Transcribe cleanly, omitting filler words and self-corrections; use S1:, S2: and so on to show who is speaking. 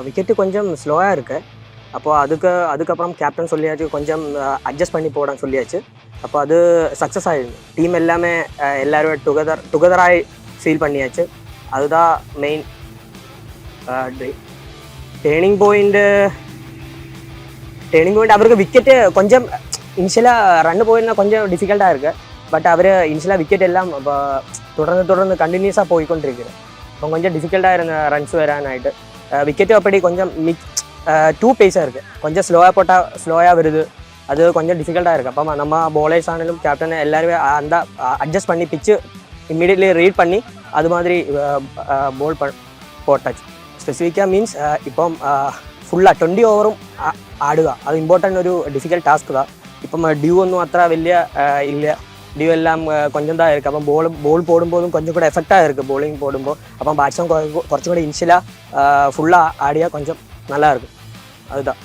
S1: Wicket கொஞ்சம் ஸ்லோவாக இருக்குது. அப்போது அதுக்கப்புறம் கேப்டன் சொல்லியாச்சு கொஞ்சம் அட்ஜஸ்ட் பண்ணி போடான்னு சொல்லியாச்சு. அப்போ அது சக்ஸஸ் ஆகிடுது. டீம் எல்லாமே எல்லாருமே டுகெதராகி ஃபீல் பண்ணியாச்சு. அதுதான் மெயின் டேர்னிங் பாயிண்ட். அவருக்கு விக்கெட்டு கொஞ்சம் இனிஷியலாக ரன்னு போயிருந்தால் கொஞ்சம் டிஃபிகல்ட்டாக இருக்குது. பட் அவர் இனிஷியலாக விக்கெட் எல்லாம் தொடர்ந்து கண்டினியூஸாக போய்கொண்டிருக்கு. இப்போ கொஞ்சம் டிஃபிகல்ட்டாக இருந்த ரன்ஸ் வரானாயிட்டு விக்கெட்டு அப்படி கொஞ்சம் டூ பேஸாக இருக்குது. கொஞ்சம் ஸ்லோவாக வருது. அது கொஞ்சம் டிஃபிகல்ட்டாக இருக்குது. அப்போ நம்ம பவுலர்ஸ் ஆனாலும் கேப்டன் எல்லாருமே அந்த அட்ஜஸ்ட் பண்ணி பிச்சு இம்மீடியட்லி ரீட் பண்ணி அது மாதிரி போல் போட்டாச்சு. ஸ்பெசிஃபிக்காக மீன்ஸ் ഇപ്പം ഫുള്ളാണ് 20 ഓവറും ആടുക. അത് ഇമ്പോർട്ടൻ്റ് ഒരു ഡിഫിക്കൽട്ട് ടാസ്ക് தான். ഇപ്പം ഡ്യൂ ഒന്നും അത്ര വലിയ ഇല്ല. ഡ്യൂ എല്ലാം கொஞ்சம் தான் இருக்குது. അപ്പം ബോൾ போடும்போதும் கொஞ்சம் கூட எஃபெக்டாக இருக்குது bowling போடும்போது. അപ്പം ബാറ്റ്സ്മാൻ കുറച്ചും കൂടി இனிஷியலாக ஃபுல்லாக ஆடியா கொஞ்சம் நல்லா இருக்கும். அதுதான்.